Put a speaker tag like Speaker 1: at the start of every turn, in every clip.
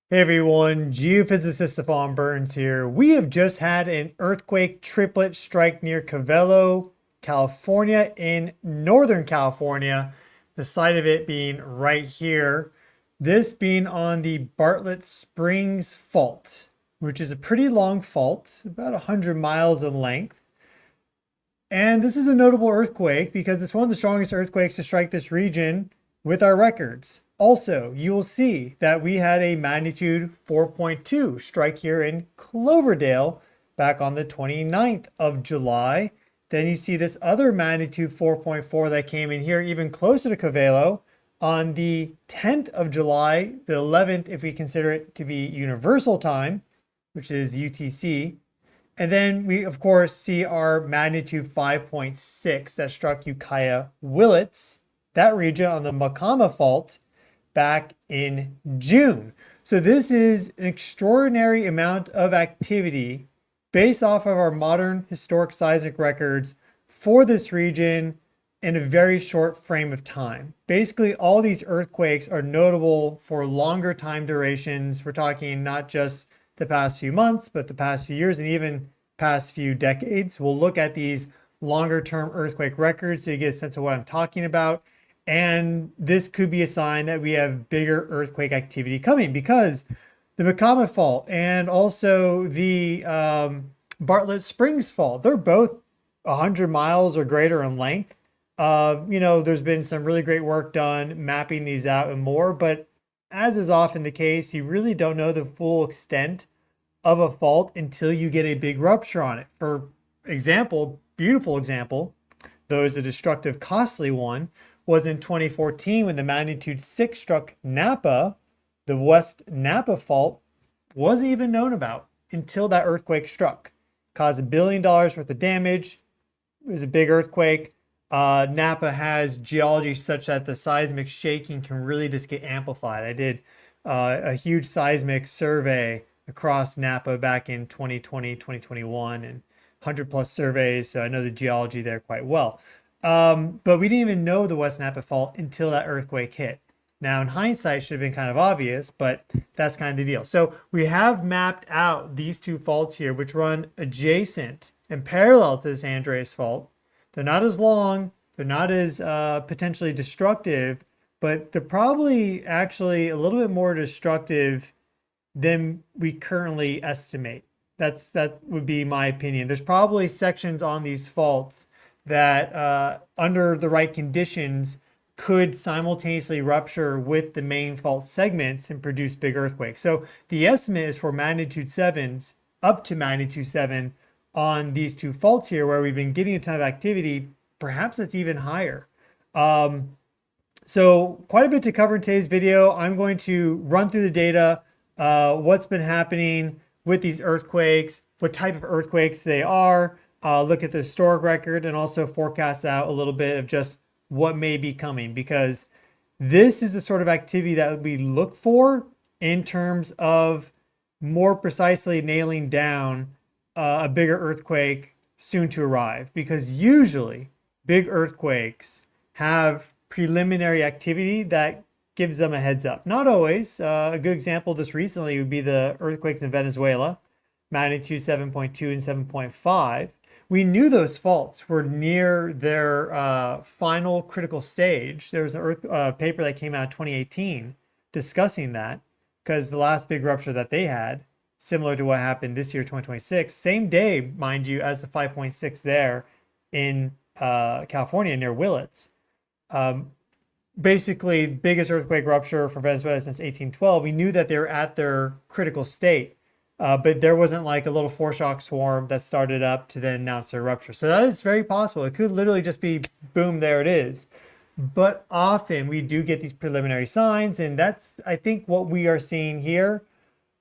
Speaker 1: Hey everyone, Geophysicist Stefan Burns here. We have just had an earthquake triplet strike near Covelo, California in Northern California, the site of it being right here. This being on the Bartlett Springs Fault, which is a pretty long fault, about 100 miles in length. And this is a notable earthquake because it's one of the strongest earthquakes to strike this region with our records. Also, you will see that we had a magnitude 4.2 strike here in Cloverdale back on the 29th of July. Then you see this other magnitude 4.4 that came in here even closer to Covelo on the 10th of July, the 11th if we consider it to be universal time, which is UTC. And then we, of course, see our magnitude 5.6 that struck Ukiah Willits, that region on the Maacama Fault back in June. So this is an extraordinary amount of activity based off of our modern historic seismic records for this region in a very short frame of time. Basically, all these earthquakes are notable for longer time durations. We're talking not just the past few months, but the past few years and even past few decades. We'll look at these longer term earthquake records so you get a sense of what I'm talking about. And this could be a sign that we have bigger earthquake activity coming because the Maacama Fault and also the Bartlett Springs Fault, they're both 100 miles or greater in length. There's been some really great work done mapping these out and more, but as is often the case, you really don't know the full extent of a fault until you get a big rupture on it. For example, beautiful example, though it's a destructive, costly one, was in 2014 when the magnitude 6 struck Napa. The West Napa Fault wasn't even known about until that earthquake struck. Caused $1 billion worth of damage. It was a big earthquake. Napa has geology such that the seismic shaking can really just get amplified. I did a huge seismic survey across Napa back in 2020, 2021, and 100 plus surveys, so I know the geology there quite well. But we didn't even know the West Napa Fault until that earthquake hit. Now, in hindsight, should have been kind of obvious, but that's kind of the deal. So we have mapped out these two faults here, which run adjacent and parallel to this Andreas Fault. They're not as long, they're not as potentially destructive, but they're probably actually a little bit more destructive than we currently estimate. That would be my opinion. There's probably sections on these faults that under the right conditions could simultaneously rupture with the main fault segments and produce big earthquakes. So the estimate is for magnitude 7s up to magnitude 7 on these two faults here where we've been getting a ton of activity. Perhaps it's even higher. So quite a bit to cover in today's video. I'm going to run through the data, what's been happening with these earthquakes, what type of earthquakes they are, look at the historic record, and also forecast out a little bit of just what may be coming, because this is the sort of activity that we look for in terms of more precisely nailing down a bigger earthquake soon to arrive, because usually big earthquakes have preliminary activity that gives them a heads up. Not always. A good example just recently would be the earthquakes in Venezuela, magnitude 7.2 and 7.5. We knew those faults were near their final critical stage. There was a paper that came out in 2018 discussing that, because the last big rupture that they had, similar to what happened this year, 2026, same day, mind you, as the 5.6 there in California near Willits. Basically, biggest earthquake rupture for Venezuela since 1812. We knew that they were at their critical state. But there wasn't like a little foreshock swarm that started up to then announce their rupture. So that is very possible. It could literally just be, boom, there it is. But often we do get these preliminary signs, and that's, I think, what we are seeing here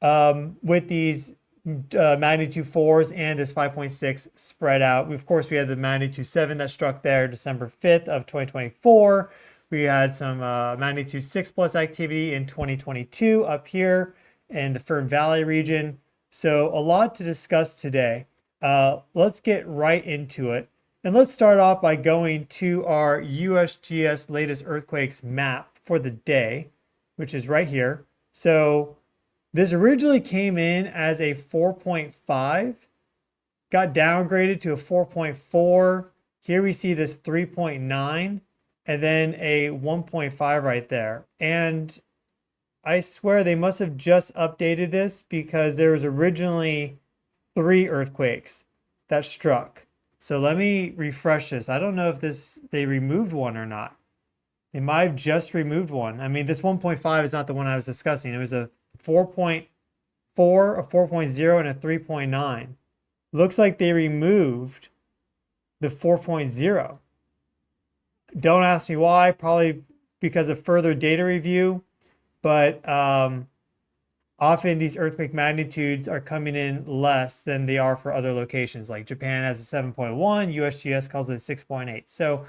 Speaker 1: with these magnitude 4s and this 5.6 spread out. Of course, we had the magnitude 7 that struck there December 5th of 2024. We had some magnitude 6 plus activity in 2022 up here in the Fern Valley region. So a lot to discuss today. Let's get right into it. And let's start off by going to our USGS latest earthquakes map for the day, which is right here. So This originally came in as a 4.5, got downgraded to a 4.4. Here we see this 3.9 and then a 1.5 right there. And I swear they must have just updated this because there was originally 3 earthquakes that struck. So let me refresh this. I don't know if they removed one or not. They might have just removed one. I mean, this 1.5 is not the one I was discussing. It was a 4.4, a 4.0, and a 3.9. Looks like they removed the 4.0. Don't ask me why, probably because of further data review, but often these earthquake magnitudes are coming in less than they are for other locations. Like Japan has a 7.1, USGS calls it a 6.8. So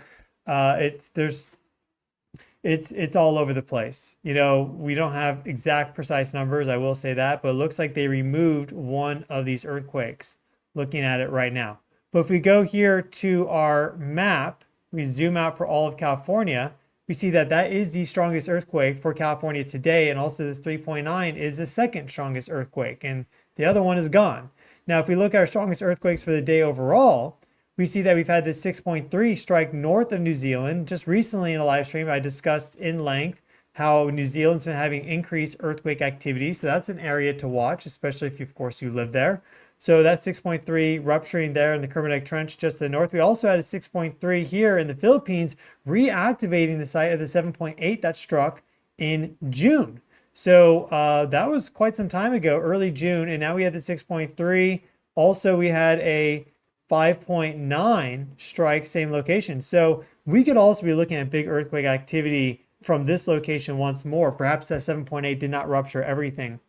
Speaker 1: it's all over the place. You know, we don't have exact precise numbers, I will say that, but it looks like they removed one of these earthquakes looking at it right now. But if we go here to our map, we zoom out for all of California, we see that that is the strongest earthquake for California today, and also this 3.9 is the second strongest earthquake, and the other one is gone. Now, if we look at our strongest earthquakes for the day overall, we see that we've had this 6.3 strike north of New Zealand. Just recently in a live stream, I discussed in length how New Zealand's been having increased earthquake activity, so that's an area to watch, especially if, of course, you live there. So that's 6.3 rupturing there in the Kermadec Trench just to the north. We also had a 6.3 here in the Philippines, reactivating the site of the 7.8 that struck in June. So that was quite some time ago, early June, and now we had the 6.3. Also, we had a 5.9 strike, same location. So we could also be looking at big earthquake activity from this location once more. Perhaps that 7.8 did not rupture everything.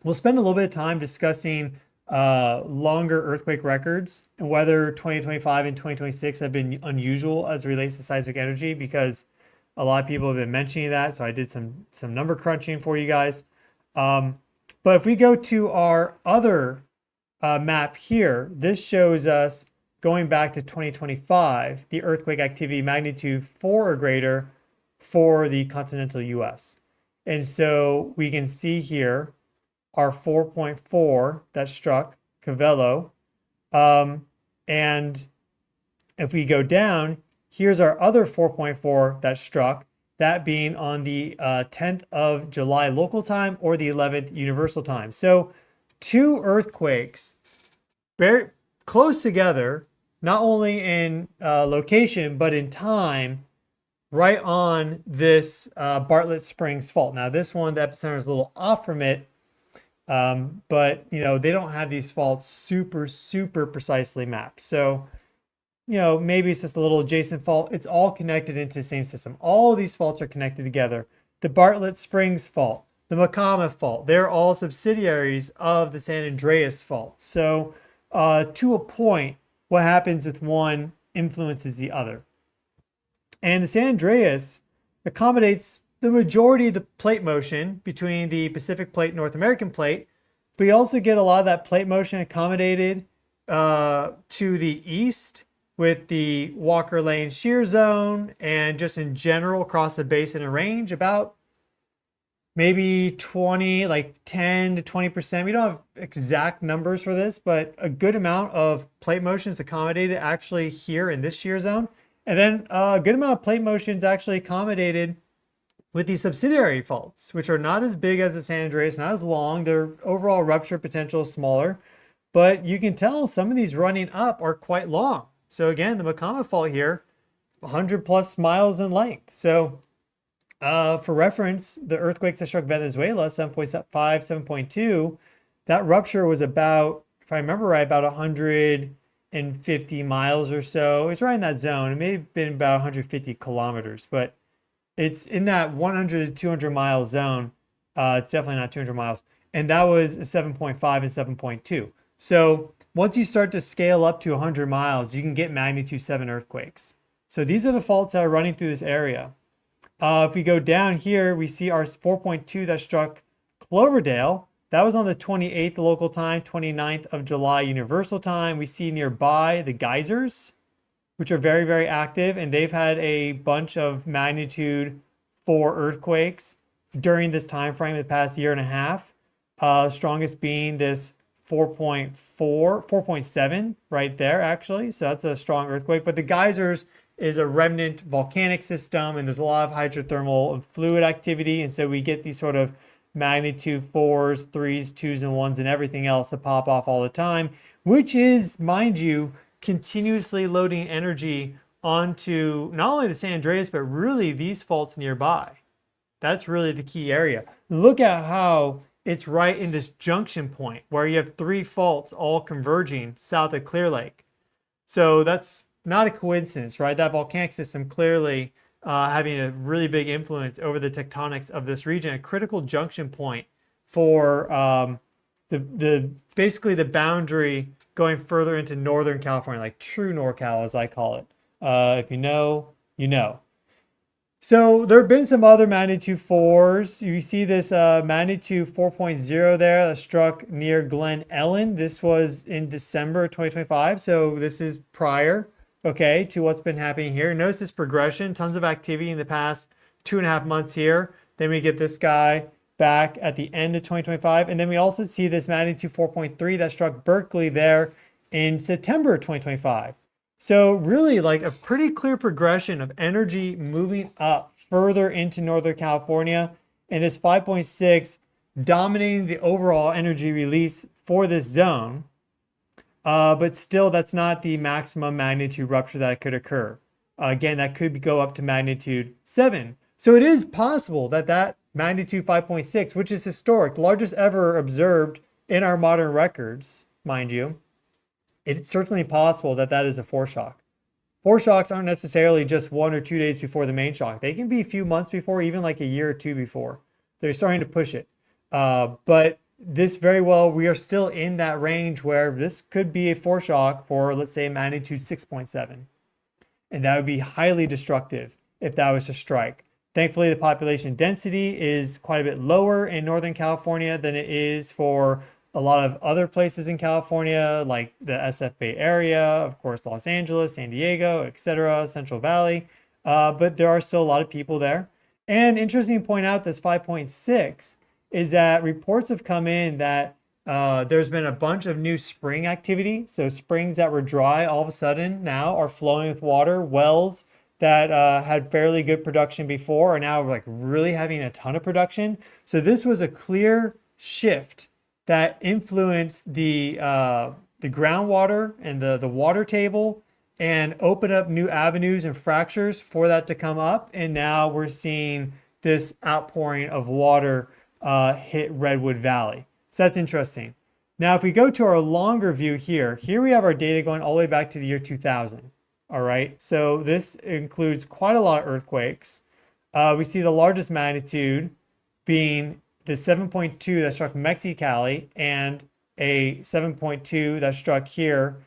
Speaker 1: We'll spend a little bit of time discussing longer earthquake records and whether 2025 and 2026 have been unusual as it relates to seismic energy, because a lot of people have been mentioning that. So I did some number crunching for you guys. But if we go to our other map here, this shows us going back to 2025, the earthquake activity magnitude 4 or greater for the continental US. And so we can see here our 4.4 that struck Covelo. And if we go down, here's our other 4.4 that struck, that being on the 10th of July local time or the 11th universal time. So 2 earthquakes very close together, not only in location, but in time, right on this Bartlett Springs Fault. Now this one, the epicenter is a little off from it, but you know, they don't have these faults super precisely mapped. So, you know, maybe it's just a little adjacent fault. It's all connected into the same system. All of these faults are connected together. The Bartlett Springs Fault, the Maacama Fault, they're all subsidiaries of the San Andreas Fault. So to a point, what happens with one influences the other. And the San Andreas accommodates the majority of the plate motion between the Pacific Plate and North American Plate, but you also get a lot of that plate motion accommodated to the east with the Walker Lane shear zone, and just in general across the basin and range, about maybe 20, like 10 to 20%. We don't have exact numbers for this, but a good amount of plate motion is accommodated actually here in this shear zone. And then a good amount of plate motion is actually accommodated with these subsidiary faults, which are not as big as the San Andreas, not as long. Their overall rupture potential is smaller, but you can tell some of these running up are quite long. So again, the Maacama Fault here, 100 plus miles in length. So for reference, the earthquakes that struck Venezuela, 7.5, 7.2, that rupture was about, if I remember right, about 150 miles or so. It's right in that zone. It may have been about 150 kilometers, but it's in that 100 to 200 mile zone. It's definitely not 200 miles. And that was 7.5 and 7.2. So once you start to scale up to 100 miles, you can get magnitude 7 earthquakes. So these are the faults that are running through this area. If we go down here, we see our 4.2 that struck Cloverdale. That was on the 28th local time, 29th of July universal time. We see nearby the geysers, which are very active, and they've had a bunch of magnitude 4 earthquakes during this time frame, the past year and a half. Strongest being this 4.4, 4.7 right there, actually. So that's a strong earthquake. But the geysers is a remnant volcanic system, and there's a lot of hydrothermal and fluid activity. And so we get these sort of magnitude 4s, 3s, 2s, and 1s, and everything else that pop off all the time, which is, mind you, continuously loading energy onto not only the San Andreas, but really these faults nearby. That's really the key area. Look at how it's right in this junction point where you have 3 faults all converging south of Clear Lake. So that's not a coincidence, right? That volcanic system clearly having a really big influence over the tectonics of this region, a critical junction point for basically the boundary going further into Northern California, like true NorCal as I call it. If you know, you know. So there have been some other magnitude 4s. You see this magnitude 4.0 there that struck near Glen Ellen. This was in December 2025. So this is prior, okay, to what's been happening here. Notice this progression, tons of activity in the past 2.5 months here. Then we get this guy back at the end of 2025. And then we also see this magnitude 4.3 that struck Berkeley there in September 2025. So really like a pretty clear progression of energy moving up further into Northern California, and this 5.6 dominating the overall energy release for this zone. But still, that's not the maximum magnitude rupture that could occur. Again, that could go up to magnitude 7. So it is possible that that magnitude 5.6, which is historic, largest ever observed in our modern records, mind you, it's certainly possible that that is a foreshock. Foreshocks aren't necessarily just 1 or 2 days before the main shock. They can be a few months before, even like a year or 2 before. They're starting to push it. But this very well, we are still in that range where this could be a foreshock for, let's say, magnitude 6.7. And that would be highly destructive if that was to strike. Thankfully, the population density is quite a bit lower in Northern California than it is for a lot of other places in California, like the SF Bay Area, of course, Los Angeles, San Diego, etc., Central Valley. But there are still a lot of people there. And interesting to point out, this 5.6 is that reports have come in that there's been a bunch of new spring activity. So springs that were dry all of a sudden now are flowing with water. Wells that had fairly good production before are now like really having a ton of production. So this was a clear shift that influenced the groundwater and the water table and open up new avenues and fractures for that to come up. And now we're seeing this outpouring of water hit Redwood Valley. So that's interesting. Now, if we go to our longer view here we have our data going all the way back to the year 2000. All right, so this includes quite a lot of earthquakes. We see the largest magnitude being the 7.2 that struck Mexicali and a 7.2 that struck here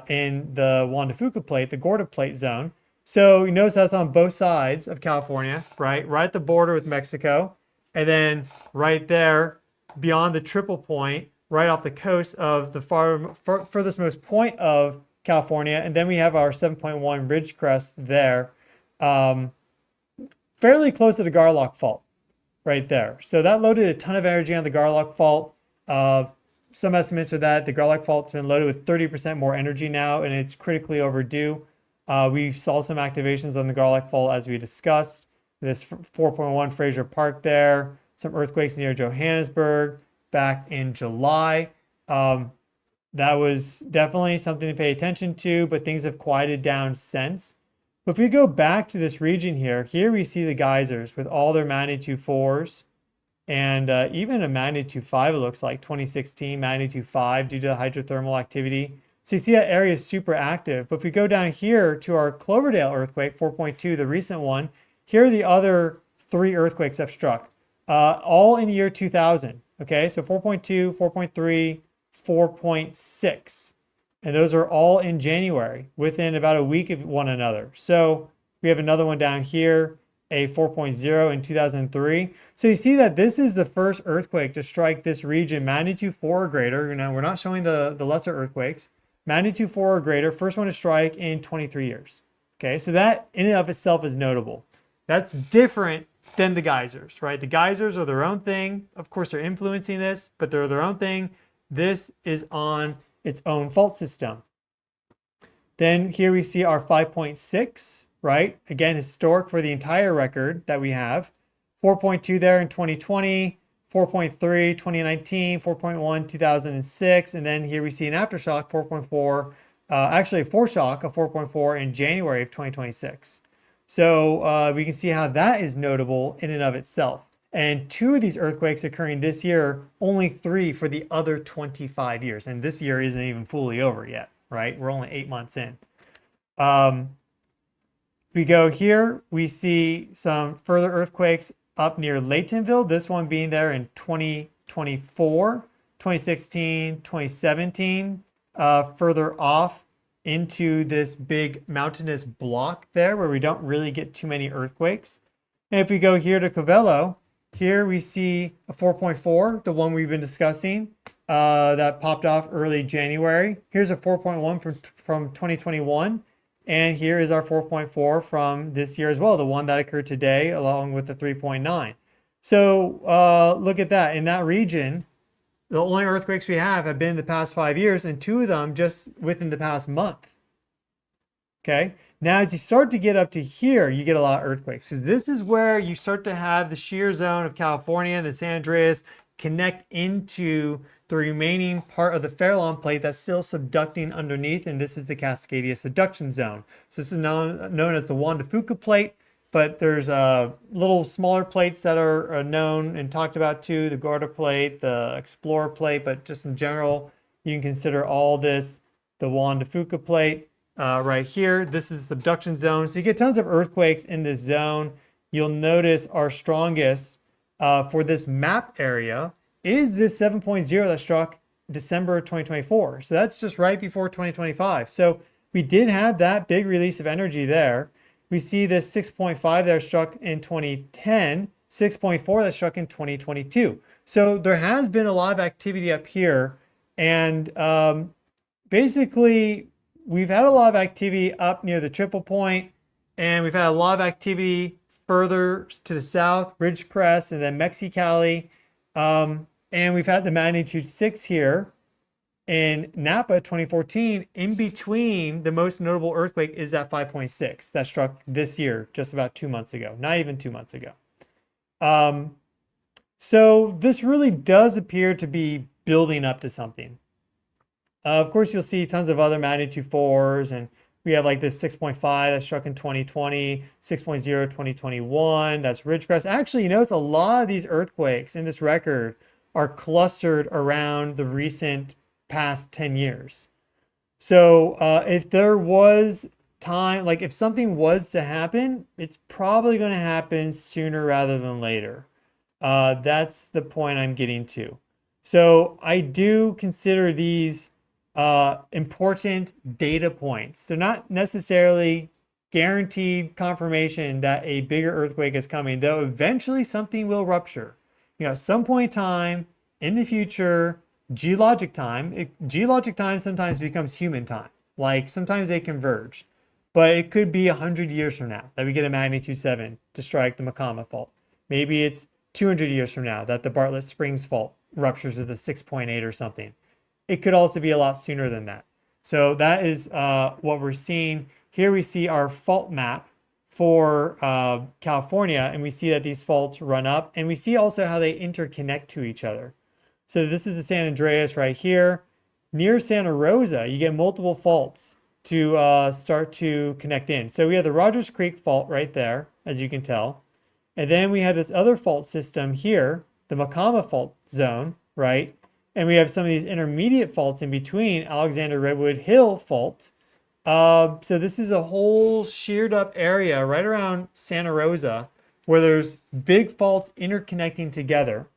Speaker 1: in the Juan de Fuca plate, the Gorda plate zone. So you notice that's on both sides of California, right at the border with Mexico. And then right there beyond the triple point, right off the coast of the furthest most point of California. And then we have our 7.1 ridge crest there, fairly close to the Garlock Fault. Right there. So that loaded a ton of energy on the Garlock Fault. Some estimates are that the Garlock Fault's been loaded with 30% more energy now, and it's critically overdue. We saw some activations on the Garlock Fault as we discussed. This 4.1 Fraser Park there, some earthquakes near Johannesburg back in July. That was definitely something to pay attention to, but things have quieted down since. But if we go back to this region here we see the geysers with all their magnitude 4s and even a magnitude 5, it looks like 2016 magnitude 5 due to hydrothermal activity. So you see that area is super active. But if we go down here to our Cloverdale earthquake, 4.2, the recent one, here are the other 3 earthquakes that have struck, all in the year 2000. Okay, so 4.2, 4.3, 4.6. And those are all in January, within about a week of one another. So we have another one down here, a 4.0 in 2003. So you see that this is the first earthquake to strike this region, magnitude 4 or greater. You know, we're not showing the lesser earthquakes. Magnitude 4 or greater, first one to strike in 23 years. Okay, so that in and of itself is notable. That's different than the geysers, right? The geysers are their own thing. Of course, they're influencing this, but they're their own thing. This is on its own fault system. Then here we see our 5.6, right? Again, historic for the entire record that we have. 4.2 there in 2020, 4.3, 2019, 4.1, 2006. And then here we see an aftershock, 4.4, actually a foreshock of 4.4 in January of 2026. So we can see how that is notable in and of itself. And 2 of these earthquakes occurring this year, only 3 for the other 25 years. And this year isn't even fully over yet, right? We're only 8 months in. If we go here, we see some further earthquakes up near Laytonville, this one being there in 2024, 2016, 2017, further off into this big mountainous block there where we don't really get too many earthquakes. And if we go here to Covelo, here we see a 4.4, the one we've been discussing, that popped off early January. Here's a 4.1 from 2021. And here is our 4.4 from this year as well, the one that occurred today, along with the 3.9. So look at that. In that region, the only earthquakes we have been in the past 5 years, and 2 of them just within the past month. Okay. Now, as you start to get up to here, you get a lot of earthquakes, because this is where you start to have the shear zone of California and the San Andreas connect into the remaining part of the Farallon plate that's still subducting underneath, and this is the Cascadia subduction zone. So this is known as the Juan de Fuca plate, but there's little smaller plates that are known and talked about too, the Gorda plate, the Explorer plate, but just in general, you can consider all this the Juan de Fuca plate. Right here, this is subduction zone. So you get tons of earthquakes in this zone. You'll notice our strongest for this map area is this 7.0 that struck December 2024. So that's just right before 2025. So we did have that big release of energy there. We see this 6.5 that struck in 2010, 6.4 that struck in 2022. So there has been a lot of activity up here. And basically, we've had a lot of activity up near the triple point, and we've had a lot of activity further to the south, Ridgecrest, and then Mexicali. And we've had the magnitude 6 here in Napa 2014. In between, the most notable earthquake is that 5.6 that struck this year, just about 2 months ago, not even 2 months ago. So this really does appear to be building up to something. Of course, you'll see tons of other magnitude 4s, and we have like this 6.5 that struck in 2020, 6.0 2021, that's Ridgecrest. Actually, you notice a lot of these earthquakes in this record are clustered around the recent past 10 years. So if there was time, like if something was to happen, it's probably going to happen sooner rather than later. That's the point I'm getting to. So I do consider these important data points. They're not necessarily guaranteed confirmation that a bigger earthquake is coming, though eventually something will rupture. At some point in time in the future, geologic time sometimes becomes human time. Like sometimes they converge, but it could be 100 years from now that we get a magnitude 7 to strike the Maacama Fault. Maybe it's 200 years from now that the Bartlett Springs Fault ruptures with a 6.8 or something. It could also be a lot sooner than that. So that is what we're seeing. Here we see our fault map for California, and we see that these faults run up, and we see also how they interconnect to each other. So this is the San Andreas right here. Near Santa Rosa, you get multiple faults to start to connect in. So we have the Rogers Creek Fault right there, as you can tell. And then we have this other fault system here, the Maacama Fault zone, right? And we have some of these intermediate faults in between, Alexander Redwood Hill Fault. So this is a whole sheared up area right around Santa Rosa where there's big faults interconnecting together.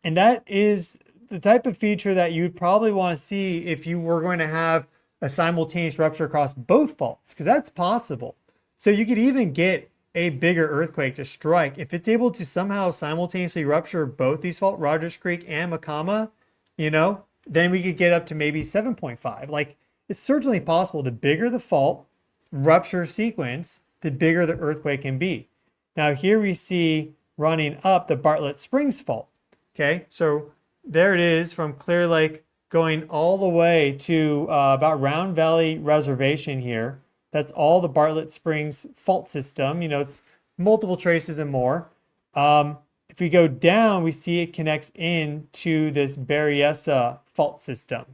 Speaker 1: And that is the type of feature that you'd probably want to see if you were going to have a simultaneous rupture across both faults, because that's possible. So you could even get a bigger earthquake to strike if it's able to somehow simultaneously rupture both these faults, Rogers Creek and Maacama, then we could get up to maybe 7.5. Like, it's certainly possible. The bigger the fault rupture sequence, the bigger the earthquake can be. Now here we see running up the Bartlett Springs Fault. Okay, so there it is from Clear Lake going all the way to about Round Valley Reservation here. That's all the Bartlett Springs Fault system. You know, it's multiple traces and more. If we go down, we see it connects into this Berryessa fault system.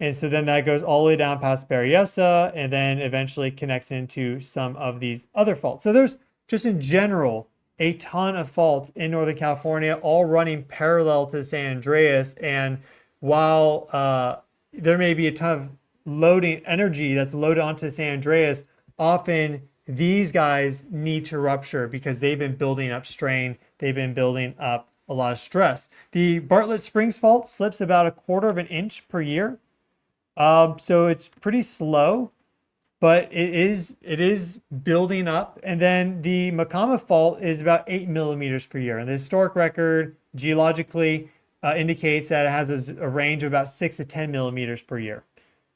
Speaker 1: And so then that goes all the way down past Berryessa and then eventually connects into some of these other faults. So there's just in general a ton of faults in Northern California, all running parallel to San Andreas. And while there may be a ton of loading energy that's loaded onto San Andreas, often these guys need to rupture because they've been building up strain. They've been building up a lot of stress. The Bartlett Springs Fault slips about 1/4 of an inch per year. So it's pretty slow, but it is building up. And then the Maacama Fault is about 8 millimeters per year. And the historic record geologically indicates that it has a range of about 6 to 10 millimeters per year.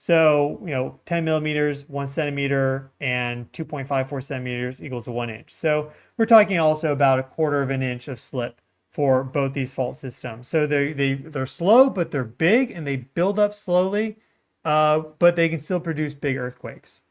Speaker 1: So, you know, 10 millimeters, 1 centimeter, and 2.54 centimeters equals 1 inch. So we're talking also about 1/4 of an inch of slip for both these fault systems. So they're slow, but they're big and they build up slowly. But they can still produce big earthquakes.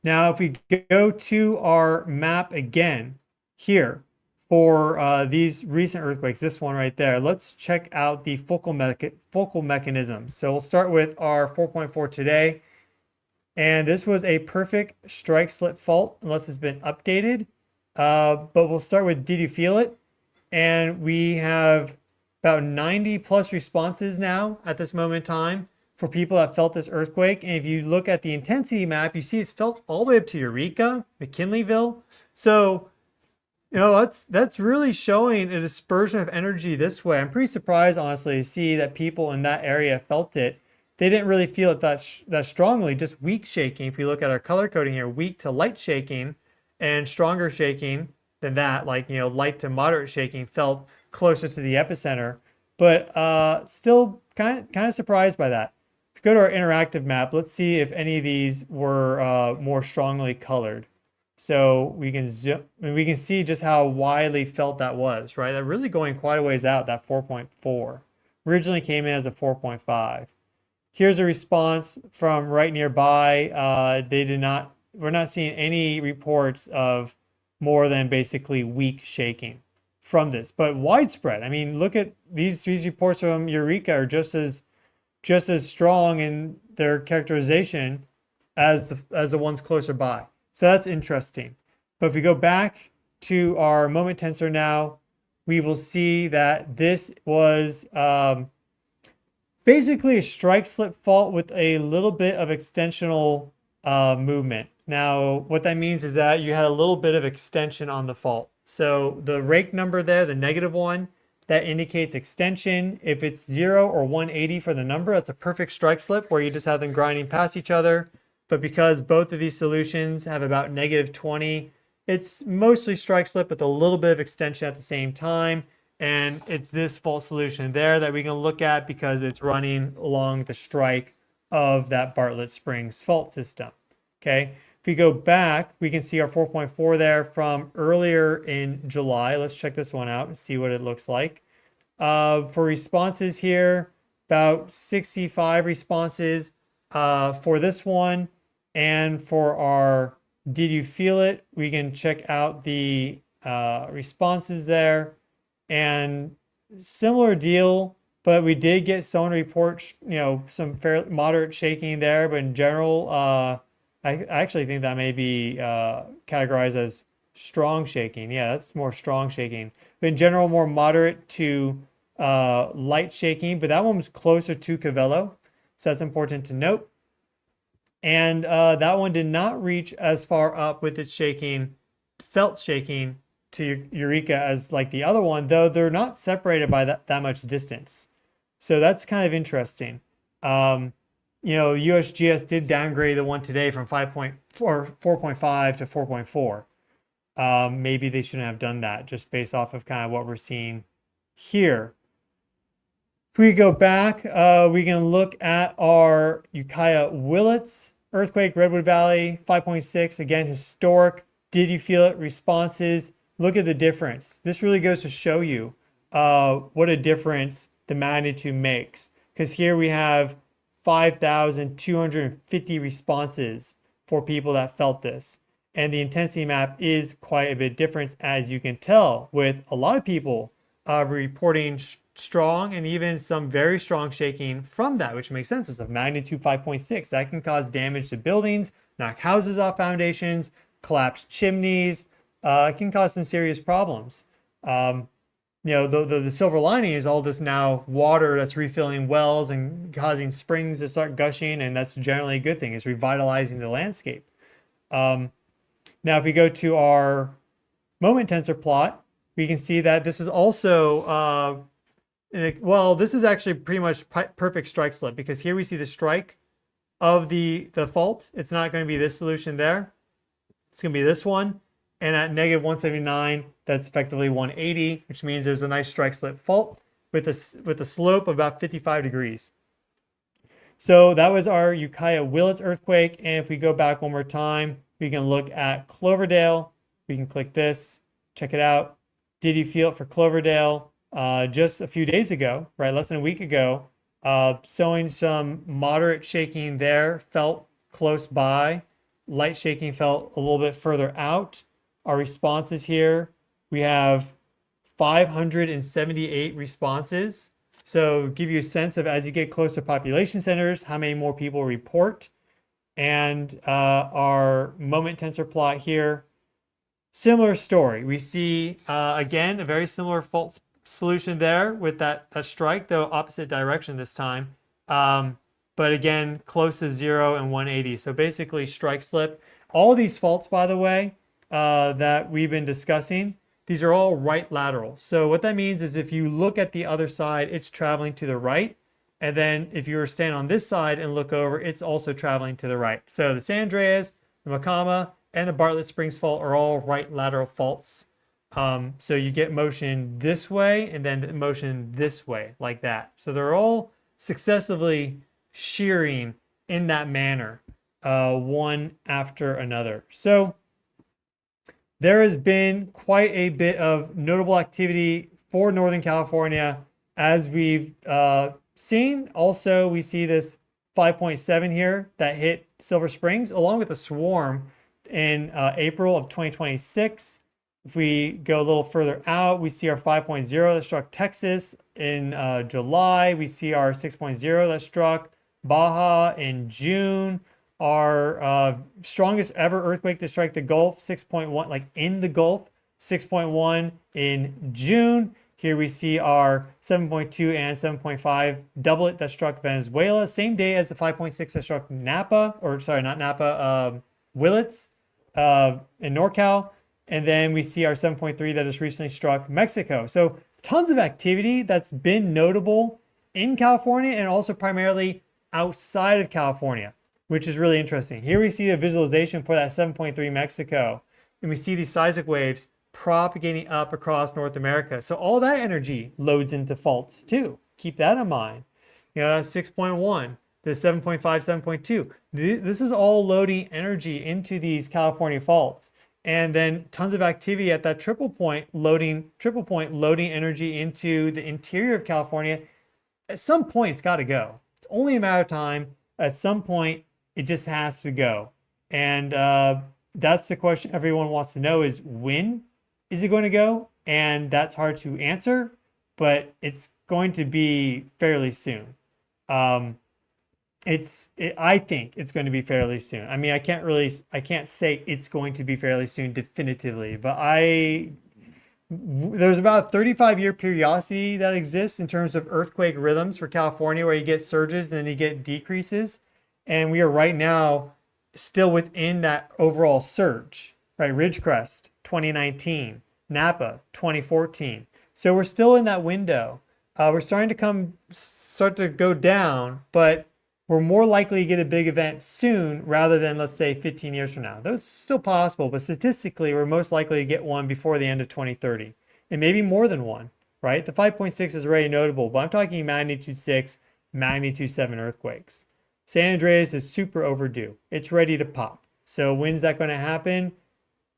Speaker 1: Now, if we go to our map again here for these recent earthquakes, this one right there, let's check out the focal mechanisms. So we'll start with our 4.4 today. And this was a perfect strike slip fault, unless it's been updated. But we'll start with Did You Feel It? And we have about 90 plus responses now at this moment in time for people that felt this earthquake. And if you look at the intensity map, you see it's felt all the way up to Eureka, McKinleyville. So, you know, that's really showing a dispersion of energy this way. I'm pretty surprised, honestly, to see that people in that area felt it. They didn't really feel it that strongly, just weak shaking. If you look at our color coding here, weak to light shaking and stronger shaking than that, like, you know, light to moderate shaking felt closer to the epicenter. But still kind of surprised by that. If you go to our interactive map, let's see if any of these were more strongly colored. So we can see just how widely felt that was, right? That really going quite a ways out, that 4.4. Originally came in as a 4.5. Here's a response from right nearby. We're not seeing any reports of more than basically weak shaking from this, but widespread. I mean, look at these reports from Eureka are just as strong in their characterization as the ones closer by. So that's interesting. But if we go back to our moment tensor now, we will see that this was basically a strike slip fault with a little bit of extensional movement. Now, what that means is that you had a little bit of extension on the fault. So the rake number there, the -1, that indicates extension. If it's 0 or 180 for the number, that's a perfect strike slip where you just have them grinding past each other. But because both of these solutions have about -20, it's mostly strike slip with a little bit of extension at the same time. And it's this fault solution there that we can look at because it's running along the strike of that Bartlett Springs fault system. Okay. If we go back, we can see our 4.4 there from earlier in July. Let's check this one out and see what it looks like. For responses here, about 65 responses for this one. And for our Did You Feel It? We can check out the responses there. And similar deal, but we did get someone report, you know, some fairly moderate shaking there. But in general, I actually think that may be categorized as strong shaking. Yeah, that's more strong shaking. But in general, more moderate to light shaking. But that one was closer to Covelo, so that's important to note. And that one did not reach as far up with its shaking, felt shaking to Eureka as like the other one, though they're not separated by that much distance. So that's kind of interesting. You know, USGS did downgrade the one today from 4.5 to 4.4. Maybe they shouldn't have done that just based off of kind of what we're seeing here. If we go back, we can look at our Ukiah Willits earthquake, Redwood Valley, 5.6, again, historic Did you feel it? Responses. Look at the difference. This really goes to show you what a difference the magnitude makes. Because here we have 5,250 responses for people that felt this. And the intensity map is quite a bit different, as you can tell, with a lot of people reporting strong and even some very strong shaking from that, which makes sense. It's a magnitude 5.6. That can cause damage to buildings, knock houses off foundations, collapse chimneys. It can cause some serious problems. The silver lining is all this now water that's refilling wells and causing springs to start gushing, and that's generally a good thing. It's revitalizing the landscape. Now, if we go to our moment tensor plot, we can see that this is also, this is actually pretty much perfect strike slip, because here we see the strike of the fault. It's not going to be this solution there. It's going to be this one. And at negative 179, that's effectively 180, which means there's a nice strike slip fault with a slope of about 55 degrees. So that was our Ukiah Willits earthquake. And if we go back one more time, we can look at Cloverdale. We can click this, check it out. Did you feel it for Cloverdale? Just a few days ago, right? Less than a week ago, showing some moderate shaking there, felt close by. Light shaking felt a little bit further out. Our responses here, we have 578 responses. So give you a sense of, as you get close to population centers, how many more people report. And our moment tensor plot here, similar story. We see, again, a very similar fault solution there with that strike, though opposite direction this time. But again, close to 0 and 180. So basically strike slip. All these faults, by the way, that we've been discussing, these are all right lateral. So what that means is if you look at the other side, it's traveling to the right. And then if you were standing on this side and look over, it's also traveling to the right. So the San Andreas, the Maacama, and the Bartlett Springs Fault are all right lateral faults. So you get motion this way and then motion this way, like that. So they're all successively shearing in that manner, one after another. So there has been quite a bit of notable activity for Northern California, as we've seen. Also, we see this 5.7 here that hit Silver Springs, along with a swarm in April of 2026. If we go a little further out, we see our 5.0 that struck Texas in July. We see our 6.0 that struck Baja in June. Our strongest ever earthquake to strike the Gulf, 6.1, like in the Gulf, 6.1 in June. Here we see our 7.2 and 7.5 doublet that struck Venezuela, same day as the 5.6 that struck Napa, or sorry, not Napa, Willits in NorCal. And then we see our 7.3 that just recently struck Mexico. So tons of activity that's been notable in California and also primarily outside of California, which is really interesting. Here we see a visualization for that 7.3 Mexico, and we see these seismic waves propagating up across North America. So all that energy loads into faults too. Keep that in mind. You know, that's 6.1, the 7.5, 7.2. This is all loading energy into these California faults. And then tons of activity at that triple point loading energy into the interior of California. At some point, it's got to go. It's only a matter of time. At some point, it just has to go. And that's the question everyone wants to know, is when is it going to go? And that's hard to answer, but it's going to be fairly soon. I think it's going to be fairly soon. I mean, I can't say it's going to be fairly soon definitively, but there's about a 35-year periodicity that exists in terms of earthquake rhythms for California, where you get surges and then you get decreases. And we are right now still within that overall surge, right? Ridgecrest, 2019, Napa, 2014. So we're still in that window. We're starting to start to go down, but we're more likely to get a big event soon rather than, let's say, 15 years from now. That's still possible, but statistically, we're most likely to get one before the end of 2030, and maybe more than one, right? The 5.6 is already notable, but I'm talking magnitude 6, magnitude 7 earthquakes. San Andreas is super overdue. It's ready to pop. So when is that going to happen?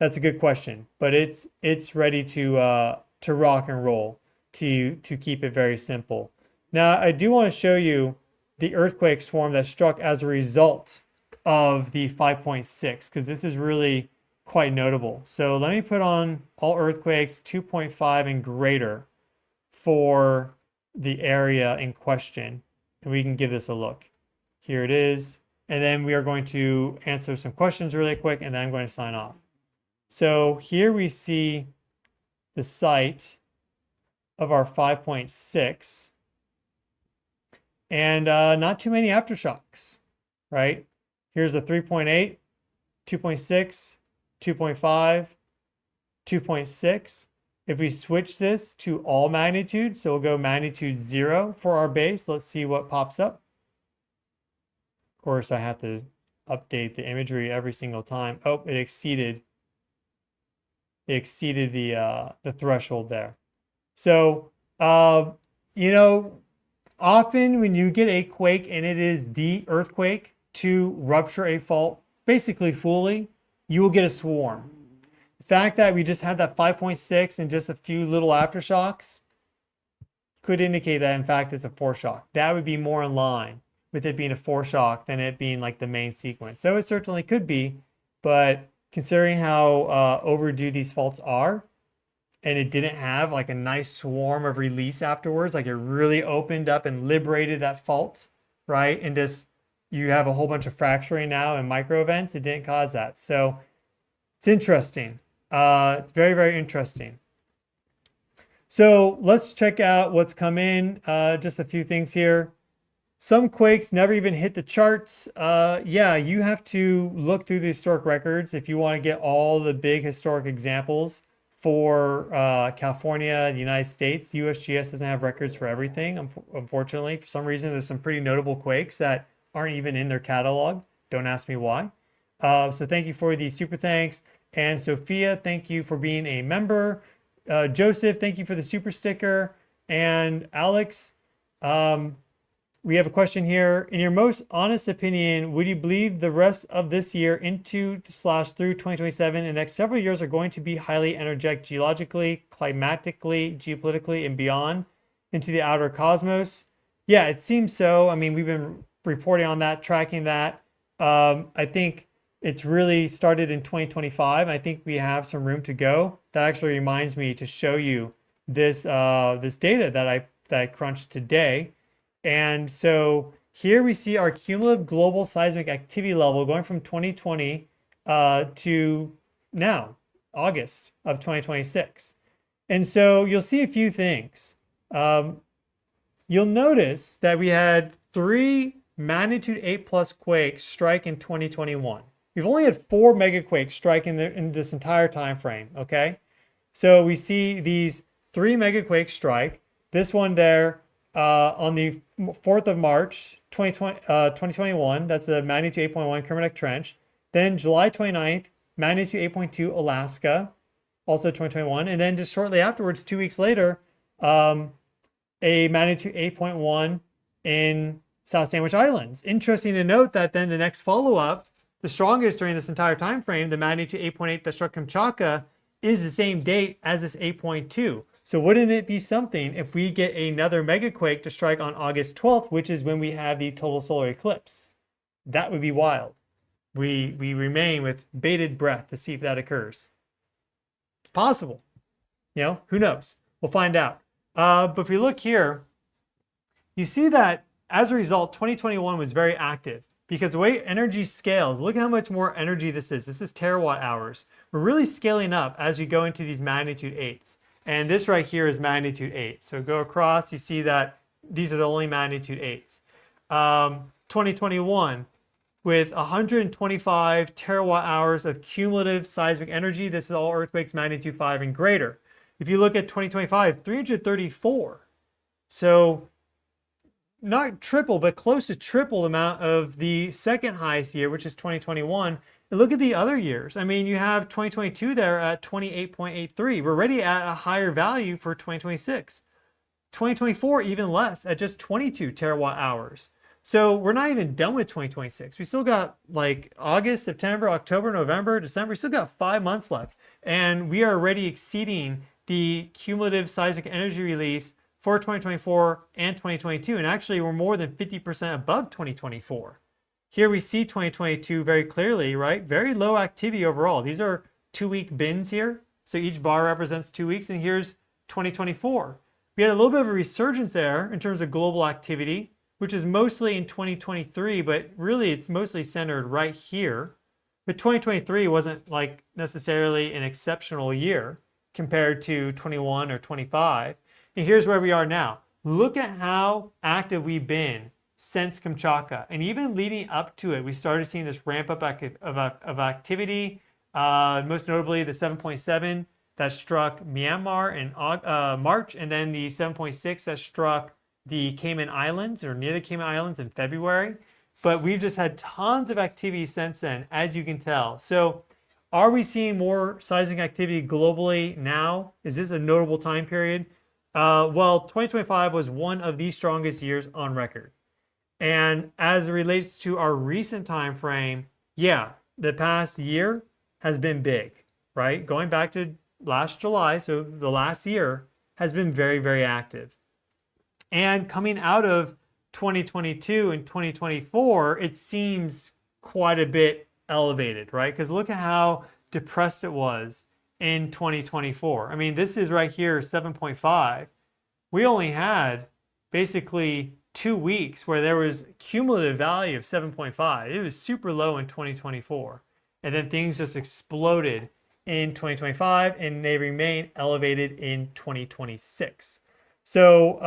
Speaker 1: That's a good question, but it's ready to rock and roll, to keep it very simple. Now, I do want to show you the earthquake swarm that struck as a result of the 5.6, because this is really quite notable. So let me put on all earthquakes 2.5 and greater for the area in question, and we can give this a look. Here it is. And then we are going to answer some questions really quick, and then I'm going to sign off. So here we see the site of our 5.6, and not too many aftershocks, right? Here's the 3.8, 2.6, 2.5, 2.6. If we switch this to all magnitudes, so we'll go magnitude 0 for our base. Let's see what pops up. Of course, I have to update the imagery every single time. Oh, it exceeded the threshold there. So, you know, often when you get a quake and it is the earthquake to rupture a fault basically fully, you will get a swarm. The fact that we just had that 5.6 and just a few little aftershocks could indicate that, in fact, it's a foreshock. That would be more in line with it being a foreshock than it being like the main sequence. So it certainly could be, but considering how overdue these faults are, and it didn't have like a nice swarm of release afterwards, like it really opened up and liberated that fault, right? And just, you have a whole bunch of fracturing now and micro events. It didn't cause that. So it's interesting. Very, very interesting. So let's check out what's come in. Just a few things here. Some quakes never even hit the charts. Yeah, you have to look through the historic records if you want to get all the big historic examples for California, the United States. USGS doesn't have records for everything, unfortunately. For some reason, there's some pretty notable quakes that aren't even in their catalog. Don't ask me why. So thank you for the super thanks. And Sophia, thank you for being a member. Joseph, thank you for the super sticker. And Alex, we have a question here. In your most honest opinion, would you believe the rest of this year into / through 2027 and the next several years are going to be highly energetic geologically, climatically, geopolitically, and beyond into the outer cosmos? Yeah, it seems so. I mean, we've been reporting on that, tracking that. I think it's really started in 2025. I think we have some room to go. That actually reminds me to show you this this data that I crunched today. And so here we see our cumulative global seismic activity level going from 2020 to now, August of 2026. And so you'll see a few things. You'll notice that we had 3 magnitude 8+ quakes strike in 2021. We've only had 4 megaquakes strike in this entire time frame, okay? So we see these 3 megaquakes strike. This one there on the 4th of March, 2021, that's a magnitude 8.1 Kermadec Trench. Then July 29th, magnitude 8.2 Alaska, also 2021. And then just shortly afterwards, 2 weeks later, a magnitude 8.1 in South Sandwich Islands. Interesting to note that then the next follow-up, the strongest during this entire time frame, the magnitude 8.8 that struck Kamchatka, is the same date as this 8.2. So wouldn't it be something if we get another megaquake to strike on August 12th, which is when we have the total solar eclipse? That would be wild. We remain with bated breath to see if that occurs. It's possible. You know, who knows? We'll find out. But if we look here, you see that as a result, 2021 was very active because the way energy scales, look how much more energy this is. This is terawatt hours. We're really scaling up as we go into these magnitude 8s. And this right here is magnitude 8. So go across, you see that these are the only magnitude 8s. 2021 with 125 terawatt hours of cumulative seismic energy. This is all earthquakes magnitude 5 and greater. If you look at 2025, 334. So not triple, but close to triple the amount of the second highest year, which is 2021. And look at the other years. I mean, you have 2022 there at 28.83. We're already at a higher value for 2026. 2024, even less at just 22 terawatt hours. So we're not even done with 2026. We still got like August, September, October, November, December. We still got 5 months left. And we are already exceeding the cumulative seismic energy release for 2024 and 2022. And actually, we're more than 50% above 2024. Here we see 2022 very clearly, right? Very low activity overall. These are 2-week bins here. So each bar represents 2 weeks. And here's 2024. We had a little bit of a resurgence there in terms of global activity, which is mostly in 2023, but really it's mostly centered right here. But 2023 wasn't like necessarily an exceptional year compared to 21 or 25. And here's where we are now. Look at how active we've been since Kamchatka. And even leading up to it, we started seeing this ramp up of activity, most notably the 7.7 that struck Myanmar in March, and then the 7.6 that struck the Cayman Islands or near the Cayman Islands in February. But we've just had tons of activity since then, as you can tell. So are we seeing more seismic activity globally now? Is this a notable time period? Well, 2025 was one of the strongest years on record. And as it relates to our recent time frame, yeah, the past year has been big, right? Going back to last July, so the last year has been very, very active. And coming out of 2022 and 2024, it seems quite a bit elevated, right? Because look at how depressed it was in 2024. I mean, this is right here, 7.5. We only had basically 2 weeks where there was cumulative value of 7.5. It was super low in 2024. And then things just exploded in 2025 and they remain elevated in 2026. So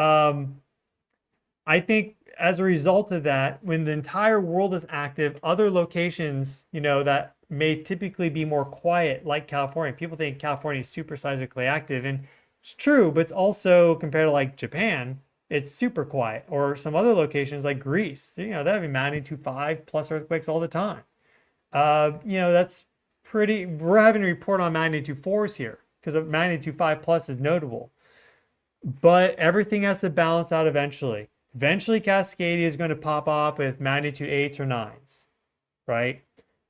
Speaker 1: I think as a result of that, when the entire world is active, other locations, that may typically be more quiet, like California. People think California is super seismically active, and it's true, but it's also, compared to like Japan, it's super quiet. Or some other locations like Greece, they're having magnitude 5 plus earthquakes all the time. That's pretty, we're having to report on magnitude 4s here because magnitude 5 plus is notable. But everything has to balance out eventually. Eventually, Cascadia is going to pop off with magnitude 8s or 9s, right?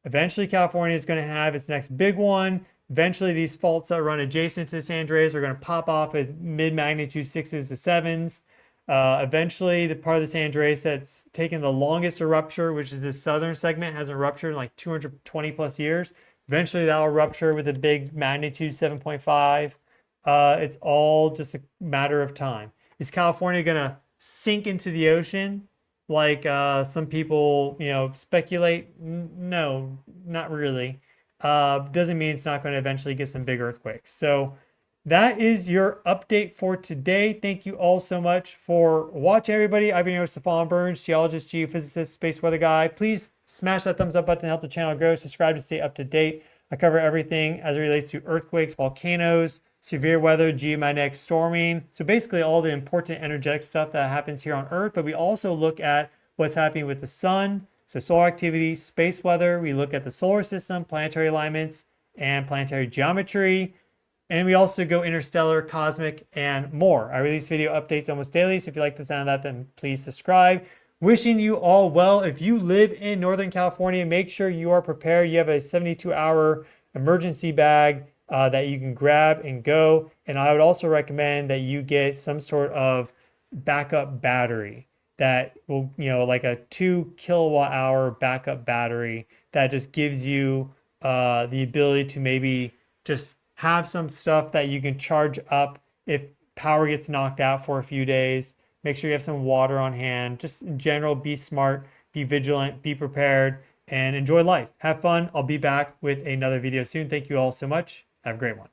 Speaker 1: Eventually, California is going to have its next big one. Eventually, these faults that run adjacent to San Andreas are going to pop off with mid-magnitude 6s to 7s. Eventually, the part of the San Andreas that's taken the longest to rupture, which is this southern segment, hasn't ruptured in like 220 plus years. Eventually, that will rupture with a big magnitude 7.5. It's all just a matter of time. Is California going to sink into the ocean like some people speculate? No, not really. Doesn't mean it's not going to eventually get some big earthquakes. So that is your update for today. Thank you all so much for watching, everybody. I've been your host, Stefan Burns, geologist, geophysicist, space weather guy. Please smash that thumbs up button to help the channel grow. Subscribe to stay up to date. I cover everything as it relates to earthquakes, volcanoes, severe weather, geomagnetic storming. So basically all the important energetic stuff that happens here on Earth, but we also look at what's happening with the sun. So solar activity, space weather. We look at the solar system, planetary alignments, and planetary geometry. And we also go interstellar, cosmic, and more. I release video updates almost daily. So if you like the sound of that, then please subscribe. Wishing you all well. If you live in Northern California, make sure you are prepared. You have a 72-hour emergency bag that you can grab and go. And I would also recommend that you get some sort of backup battery that will, like a 2 kilowatt hour backup battery that just gives you the ability to maybe just have some stuff that you can charge up if power gets knocked out for a few days. Make sure you have some water on hand. Just in general, be smart, be vigilant, be prepared, and enjoy life. Have fun. I'll be back with another video soon. Thank you all so much. Have a great one.